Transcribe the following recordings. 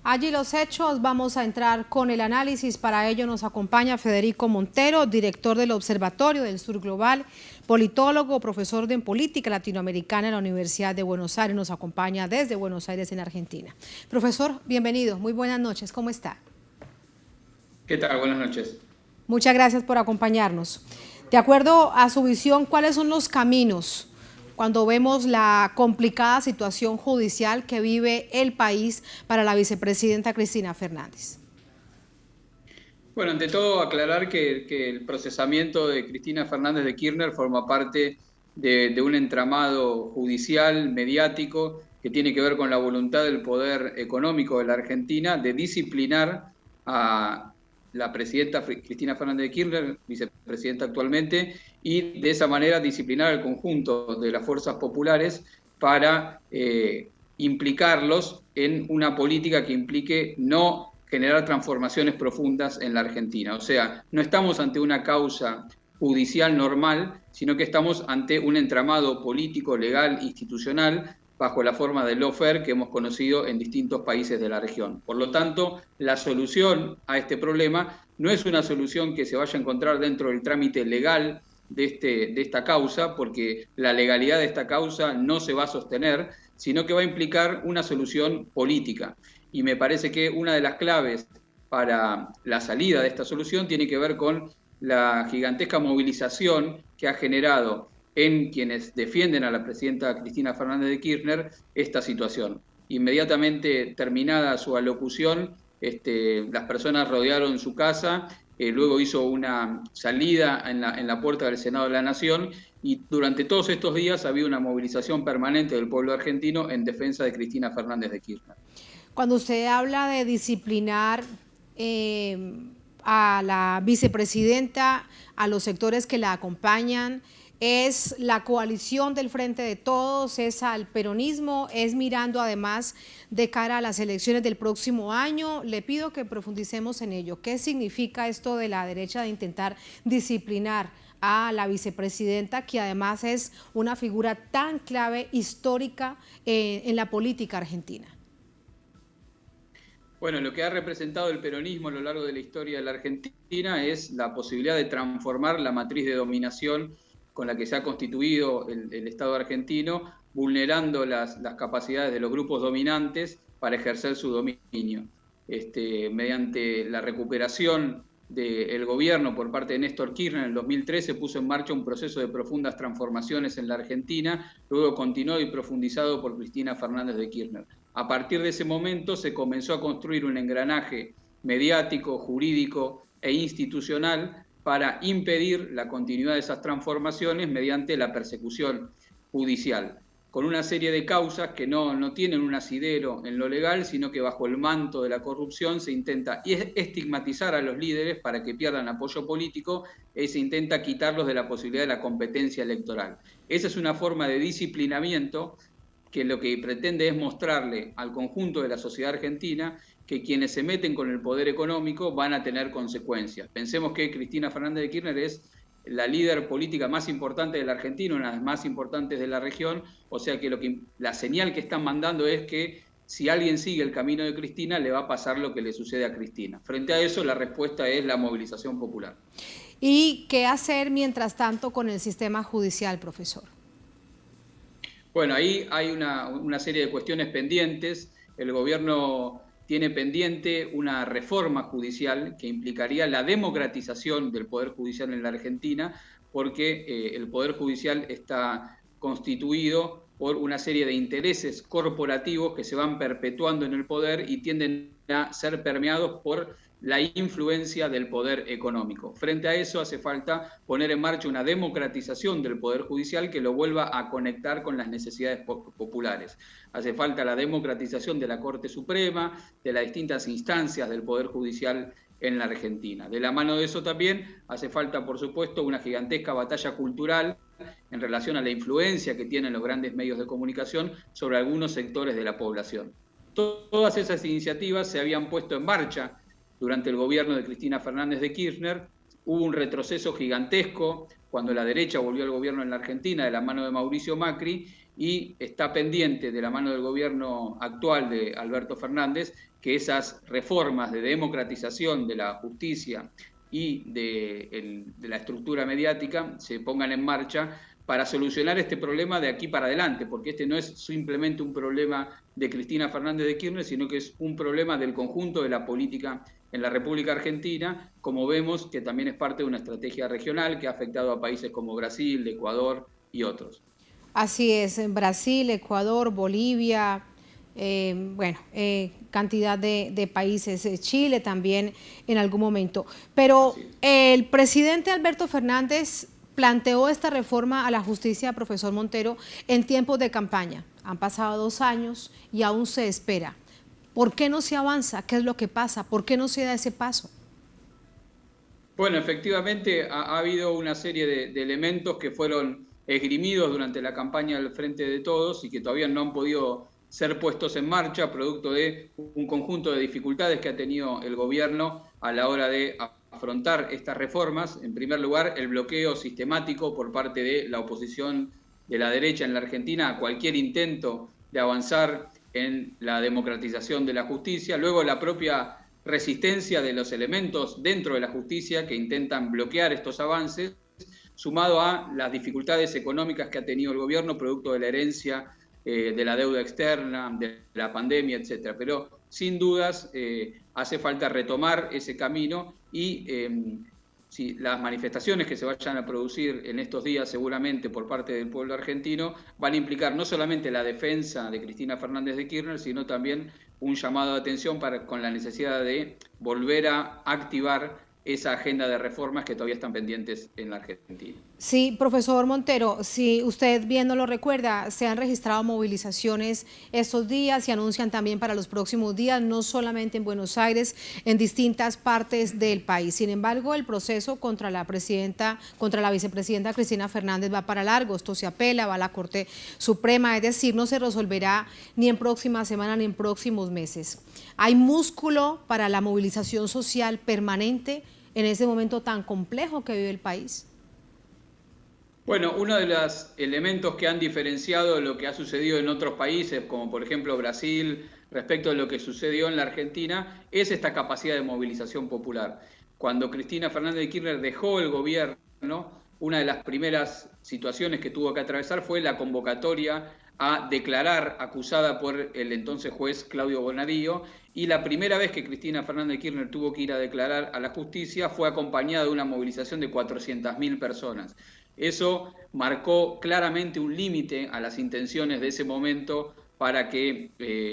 Allí los hechos, vamos a entrar con el análisis. Para ello nos acompaña Federico Montero, director del Observatorio del Sur Global, politólogo, profesor de política latinoamericana en la Universidad de Buenos Aires. Nos acompaña desde Buenos Aires, en Argentina. Profesor, bienvenido. Muy buenas noches. ¿Cómo está? ¿Qué tal? Buenas noches. Muchas gracias por acompañarnos. De acuerdo a su visión, ¿cuáles son los caminos cuando vemos la complicada situación judicial que vive el país para la vicepresidenta Cristina Fernández? Bueno, ante todo aclarar que el procesamiento de Cristina Fernández de Kirchner forma parte de un entramado judicial, mediático, que tiene que ver con la voluntad del poder económico de la Argentina de disciplinar a la presidenta Cristina Fernández de Kirchner, vicepresidenta actualmente, y de esa manera disciplinar al conjunto de las fuerzas populares para implicarlos en una política que implique no generar transformaciones profundas en la Argentina. O sea, no estamos ante una causa judicial normal, sino que estamos ante un entramado político, legal, institucional, bajo la forma del lawfare que hemos conocido en distintos países de la región. Por lo tanto, la solución a este problema no es una solución que se vaya a encontrar dentro del trámite legal de esta causa, porque la legalidad de esta causa no se va a sostener, sino que va a implicar una solución política. Y me parece que una de las claves para la salida de esta solución tiene que ver con la gigantesca movilización que ha generado en quienes defienden a la presidenta Cristina Fernández de Kirchner esta situación. Inmediatamente terminada su alocución, las personas rodearon su casa, luego hizo una salida en la puerta del Senado de la Nación, y durante todos estos días había una movilización permanente del pueblo argentino en defensa de Cristina Fernández de Kirchner. Cuando usted habla de disciplinar a la vicepresidenta, a los sectores que la acompañan, ¿es la coalición del Frente de Todos, es al peronismo, es mirando además de cara a las elecciones del próximo año? Le pido que profundicemos en ello. ¿Qué significa esto de la derecha de intentar disciplinar a la vicepresidenta, que además es una figura tan clave, histórica en la política argentina? Bueno, lo que ha representado el peronismo a lo largo de la historia de la Argentina es la posibilidad de transformar la matriz de dominación con la que se ha constituido el Estado argentino, vulnerando las capacidades de los grupos dominantes para ejercer su dominio. Mediante la recuperación del gobierno por parte de Néstor Kirchner en el 2013 puso en marcha un proceso de profundas transformaciones en la Argentina, luego continuado y profundizado por Cristina Fernández de Kirchner. A partir de ese momento se comenzó a construir un engranaje mediático, jurídico e institucional para impedir la continuidad de esas transformaciones mediante la persecución judicial, con una serie de causas que no tienen un asidero en lo legal, sino que bajo el manto de la corrupción se intenta estigmatizar a los líderes para que pierdan apoyo político y se intenta quitarlos de la posibilidad de la competencia electoral. Esa es una forma de disciplinamiento que lo que pretende es mostrarle al conjunto de la sociedad argentina que quienes se meten con el poder económico van a tener consecuencias. Pensemos que Cristina Fernández de Kirchner es la líder política más importante de la Argentina, una de las más importantes de la región, o sea que la señal que están mandando es que si alguien sigue el camino de Cristina, le va a pasar lo que le sucede a Cristina. Frente a eso, la respuesta es la movilización popular. ¿Y qué hacer mientras tanto con el sistema judicial, profesor? Bueno, ahí hay una serie de cuestiones pendientes. El gobierno tiene pendiente una reforma judicial que implicaría la democratización del Poder Judicial en la Argentina, porque el Poder Judicial está constituido por una serie de intereses corporativos que se van perpetuando en el poder y tienden a ser permeados por la influencia del poder económico. Frente a eso hace falta poner en marcha una democratización del Poder Judicial que lo vuelva a conectar con las necesidades populares. Hace falta la democratización de la Corte Suprema, de las distintas instancias del Poder Judicial en la Argentina. De la mano de eso también hace falta, por supuesto, una gigantesca batalla cultural en relación a la influencia que tienen los grandes medios de comunicación sobre algunos sectores de la población. Todas esas iniciativas se habían puesto en marcha durante el gobierno de Cristina Fernández de Kirchner. Hubo un retroceso gigantesco cuando la derecha volvió al gobierno en la Argentina de la mano de Mauricio Macri, y está pendiente de la mano del gobierno actual de Alberto Fernández que esas reformas de democratización de la justicia y de la estructura mediática se pongan en marcha para solucionar este problema de aquí para adelante, porque este no es simplemente un problema de Cristina Fernández de Kirchner, sino que es un problema del conjunto de la política en la República Argentina, como vemos que también es parte de una estrategia regional que ha afectado a países como Brasil, Ecuador y otros. Así es, en Brasil, Ecuador, Bolivia, cantidad de países, Chile también en algún momento. Pero el presidente Alberto Fernández planteó esta reforma a la justicia, profesor Montero, en tiempos de campaña. Han pasado 2 años y aún se espera. ¿Por qué no se avanza? ¿Qué es lo que pasa? ¿Por qué no se da ese paso? Bueno, efectivamente ha habido una serie de elementos que fueron esgrimidos durante la campaña del Frente de Todos y que todavía no han podido ser puestos en marcha, producto de un conjunto de dificultades que ha tenido el gobierno a la hora de afrontar estas reformas. En primer lugar, el bloqueo sistemático por parte de la oposición de la derecha en la Argentina a cualquier intento de avanzar en la democratización de la justicia. Luego, la propia resistencia de los elementos dentro de la justicia que intentan bloquear estos avances, sumado a las dificultades económicas que ha tenido el gobierno producto de la herencia de la deuda externa, de la pandemia, etcétera. Pero sin dudas hace falta retomar ese camino y si las manifestaciones que se vayan a producir en estos días seguramente por parte del pueblo argentino van a implicar no solamente la defensa de Cristina Fernández de Kirchner, sino también un llamado de atención con la necesidad de volver a activar esa agenda de reformas que todavía están pendientes en la Argentina. Sí, profesor Montero, si usted bien no lo recuerda, se han registrado movilizaciones estos días, se anuncian también para los próximos días, no solamente en Buenos Aires, en distintas partes del país. Sin embargo, el proceso contra la vicepresidenta Cristina Fernández va para largo. Esto se apela, va a la Corte Suprema, es decir, no se resolverá ni en próxima semana ni en próximos meses. ¿Hay músculo para la movilización social permanente en ese momento tan complejo que vive el país? Bueno, uno de los elementos que han diferenciado lo que ha sucedido en otros países, como por ejemplo Brasil, respecto a lo que sucedió en la Argentina, es esta capacidad de movilización popular. Cuando Cristina Fernández de Kirchner dejó el gobierno, una de las primeras situaciones que tuvo que atravesar fue la convocatoria a declarar acusada por el entonces juez Claudio Bonadío, y la primera vez que Cristina Fernández de Kirchner tuvo que ir a declarar a la justicia fue acompañada de una movilización de 400.000 personas. Eso marcó claramente un límite a las intenciones de ese momento para que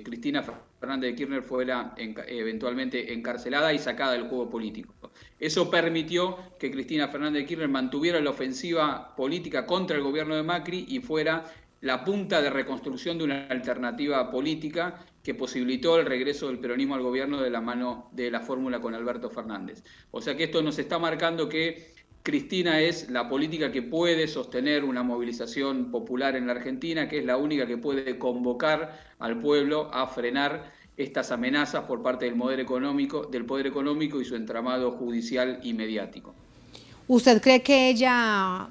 Cristina Fernández de Kirchner fuera eventualmente encarcelada y sacada del juego político. Eso permitió que Cristina Fernández de Kirchner mantuviera la ofensiva política contra el gobierno de Macri y fuera la punta de reconstrucción de una alternativa política que posibilitó el regreso del peronismo al gobierno de la mano de la fórmula con Alberto Fernández. O sea que esto nos está marcando que Cristina es la política que puede sostener una movilización popular en la Argentina, que es la única que puede convocar al pueblo a frenar estas amenazas por parte del poder económico y su entramado judicial y mediático. ¿Usted cree que ella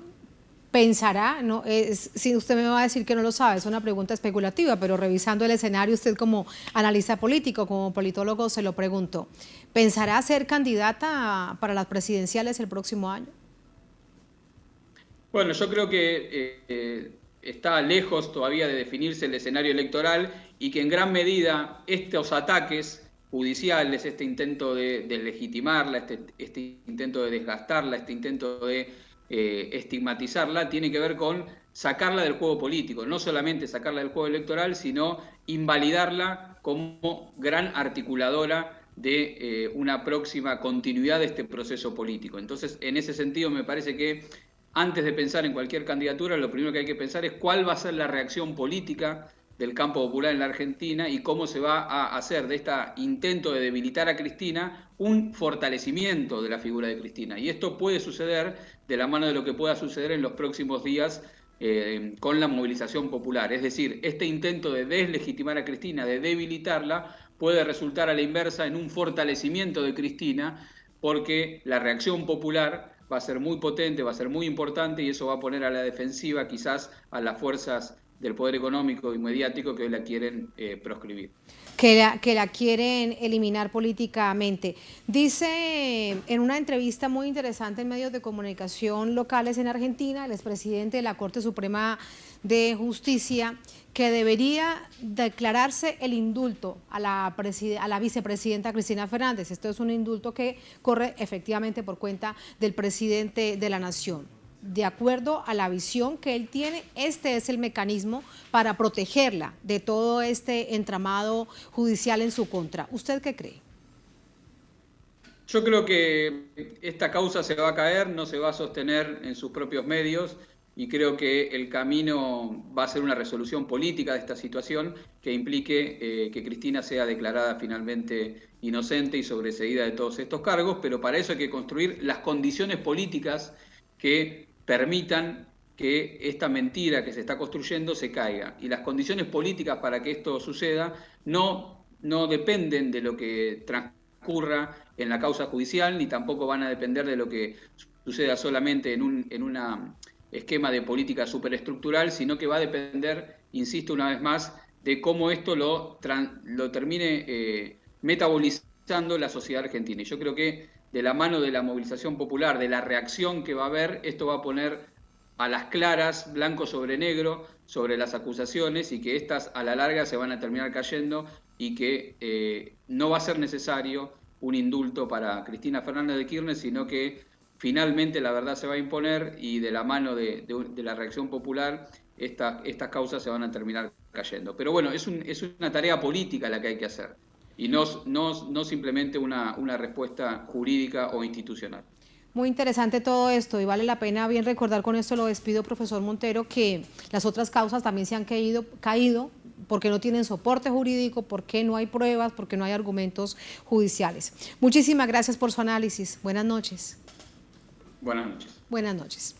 pensará, no, si usted me va a decir que no lo sabe, es una pregunta especulativa, pero revisando el escenario, usted como analista político, como politólogo, se lo pregunto, ¿pensará ser candidata para las presidenciales el próximo año? Bueno, yo creo que está lejos todavía de definirse el escenario electoral y que en gran medida estos ataques judiciales, este intento de legitimarla, este intento de desgastarla, este intento de estigmatizarla, tiene que ver con sacarla del juego político, no solamente sacarla del juego electoral, sino invalidarla como gran articuladora de una próxima continuidad de este proceso político. Entonces, en ese sentido, me parece que antes de pensar en cualquier candidatura, lo primero que hay que pensar es cuál va a ser la reacción política del campo popular en la Argentina y cómo se va a hacer de este intento de debilitar a Cristina un fortalecimiento de la figura de Cristina. Y esto puede suceder de la mano de lo que pueda suceder en los próximos días con la movilización popular. Es decir, este intento de deslegitimar a Cristina, de debilitarla, puede resultar a la inversa en un fortalecimiento de Cristina, porque la reacción popular va a ser muy potente, va a ser muy importante y eso va a poner a la defensiva quizás a las fuerzas del poder económico y mediático que hoy la quieren proscribir. Que la quieren eliminar políticamente. Dice en una entrevista muy interesante en medios de comunicación locales en Argentina, el expresidente de la Corte Suprema de Justicia, que debería declararse el indulto a la vicepresidenta Cristina Fernández. Esto es un indulto que corre efectivamente por cuenta del presidente de la Nación. De acuerdo a la visión que él tiene, este es el mecanismo para protegerla de todo este entramado judicial en su contra. ¿Usted qué cree? Yo creo que esta causa se va a caer, no se va a sostener en sus propios medios, y creo que el camino va a ser una resolución política de esta situación que implique que Cristina sea declarada finalmente inocente y sobreseída de todos estos cargos, pero para eso hay que construir las condiciones políticas que permitan que esta mentira que se está construyendo se caiga. Y las condiciones políticas para que esto suceda no dependen de lo que transcurra en la causa judicial, ni tampoco van a depender de lo que suceda solamente en un esquema de política superestructural, sino que va a depender, insisto una vez más, de cómo esto lo termine metabolizando la sociedad argentina. Y yo creo que de la mano de la movilización popular, de la reacción que va a haber, esto va a poner a las claras, blanco sobre negro, sobre las acusaciones, y que estas a la larga se van a terminar cayendo, y que no va a ser necesario un indulto para Cristina Fernández de Kirchner, sino que finalmente la verdad se va a imponer, y de la mano de la reacción popular estas causas se van a terminar cayendo. Pero bueno, es una tarea política la que hay que hacer, y no simplemente una respuesta jurídica o institucional. Muy interesante todo esto, y vale la pena bien recordar, con esto lo despido, profesor Montero, que las otras causas también se han caído porque no tienen soporte jurídico, porque no hay pruebas, porque no hay argumentos judiciales. Muchísimas gracias por su análisis. Buenas noches. Buenas noches. Buenas noches.